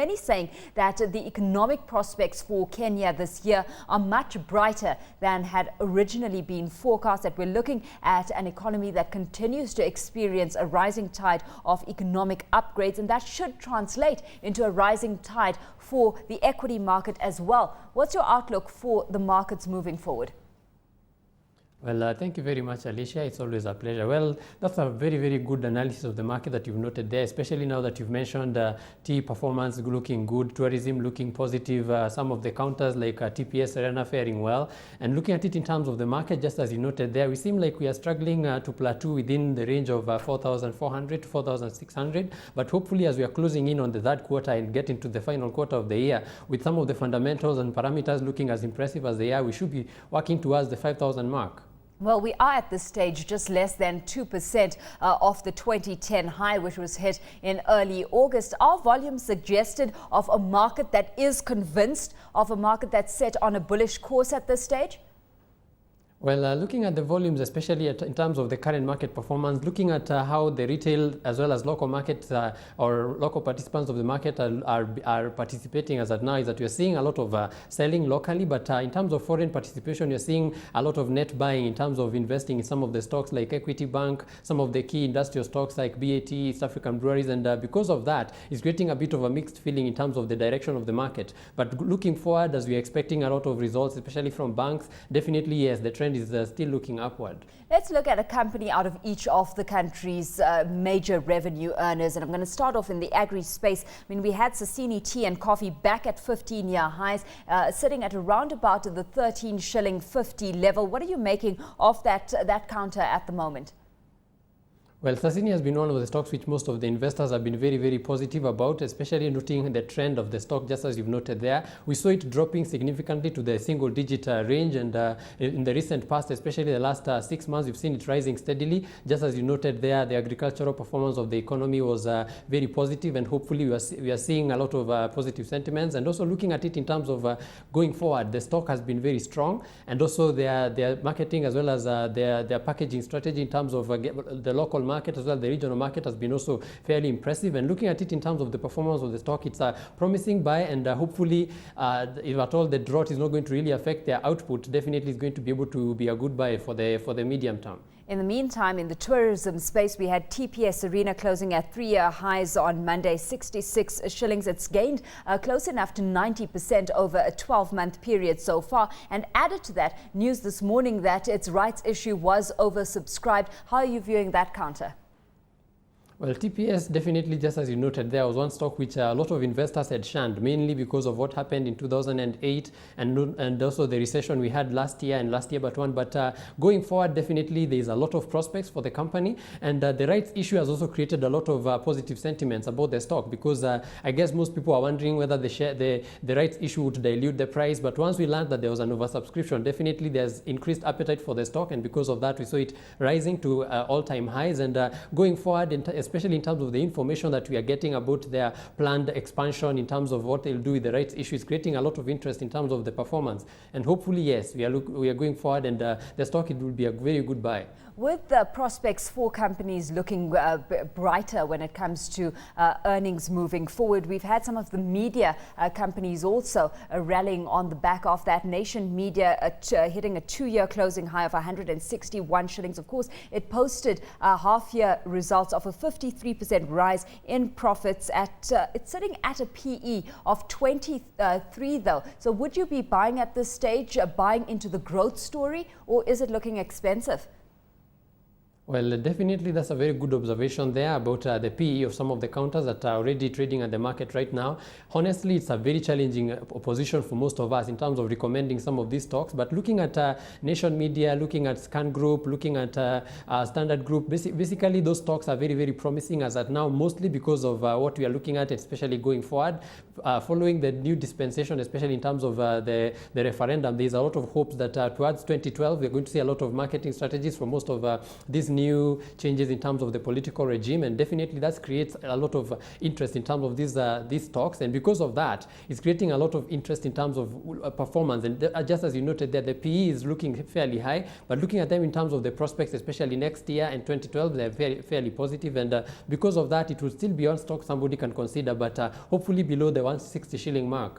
many saying that the economic prospects for Kenya this year are much brighter than had originally been forecast, that we're looking at an economy that continues to experience a rising tide of economic upgrades, and that should translate into a rising tide for the equity market as well. What's your outlook for the markets moving forward? Well, thank you very much, Alicia. It's always a pleasure. Well, that's a very, very good analysis of the market that you've noted there, especially now that you've mentioned tea performance looking good, tourism looking positive, some of the counters like TPS Arena faring well. And looking at it in terms of the market, just as you noted there, we seem like we are struggling to plateau within the range of 4,400 to 4,600. But hopefully, as we are closing in on the third quarter and get into the final quarter of the year, with some of the fundamentals and parameters looking as impressive as they are, we should be working towards the 5,000 mark. Well, we are at this stage just less than 2% off the 2010 high, which was hit in early August. Our volume suggested of a market that is convinced, of a market that's set on a bullish course at this stage? Well, looking at the volumes, especially in terms of the current market performance, looking at how the retail as well as local markets or local participants of the market are participating as at now, is that we're seeing a lot of selling locally, but in terms of foreign participation, you're seeing a lot of net buying in terms of investing in some of the stocks like Equity Bank, some of the key industrial stocks like BAT, East African Breweries, and because of that, it's creating a bit of a mixed feeling in terms of the direction of the market. But looking forward, as we're expecting a lot of results, especially from banks, definitely yes, the trend is still looking upward. Let's look at a company out of each of the country's major revenue earners, and I'm going to start off in the agri space. I mean, we had Sasini Tea and Coffee back at 15-year highs, sitting at around about the 13 shilling 50 level. What are you making of that counter at the moment? Well, Sasini has been one of the stocks which most of the investors have been very, very positive about, especially noting the trend of the stock, just as you've noted there. We saw it dropping significantly to the single-digit range, and in the recent past, especially the last 6 months, we've seen it rising steadily. Just as you noted there, the agricultural performance of the economy was very positive, and hopefully we are seeing a lot of positive sentiments. And also looking at it in terms of going forward, the stock has been very strong, and also their marketing as well as their packaging strategy in terms of the local market as well, the regional market has been also fairly impressive. And looking at it in terms of the performance of the stock, it's a promising buy, and hopefully if at all the drought is not going to really affect their output, definitely is going to be able to be a good buy for the medium term. In the meantime, in the tourism space, we had TPS Arena closing at 3-year highs on Monday, 66 shillings. It's gained close enough to 90% over a 12-month period so far. And added to that, news this morning that its rights issue was oversubscribed. How are you viewing that counter? Well, TPS definitely, just as you noted, there was one stock which a lot of investors had shunned, mainly because of what happened in 2008 and also the recession we had last year and last year but one. But going forward, definitely there is a lot of prospects for the company, and the rights issue has also created a lot of positive sentiments about the stock, because I guess most people are wondering whether the rights issue would dilute the price. But once we learned that there was an oversubscription, definitely there's increased appetite for the stock, and because of that, we saw it rising to all-time highs. And going forward, especially in terms of the information that we are getting about their planned expansion, in terms of what they'll do with the rights issue, is creating a lot of interest in terms of the performance. And hopefully, yes, we are going forward, and the stock, it will be a very good buy. With the prospects for companies looking brighter when it comes to earnings moving forward, we've had some of the media companies also rallying on the back of that. Nation Media hitting a 2-year closing high of 161 shillings. Of course, it posted half-year results of a 53% rise in profits. It's sitting at a PE of 23 though. So would you be buying at this stage, buying into the growth story, or is it looking expensive? Well, definitely that's a very good observation there about the PE of some of the counters that are already trading at the market right now. Honestly, it's a very challenging position for most of us in terms of recommending some of these stocks. But looking at Nation Media, looking at Scan Group, looking at Standard Group, basically those stocks are very, very promising as at now, mostly because of what we are looking at, especially going forward. Following the new dispensation, especially in terms of the referendum, there's a lot of hopes that towards 2012, we're going to see a lot of marketing strategies for most of these new new changes in terms of the political regime, and definitely that creates a lot of interest in terms of these stocks. And because of that, it's creating a lot of interest in terms of performance. And just as you noted there, the PE is looking fairly high, but looking at them in terms of the prospects, especially next year and 2012, they're fairly positive. And because of that, it will still be on stock somebody can consider, but hopefully below the 160 shilling mark.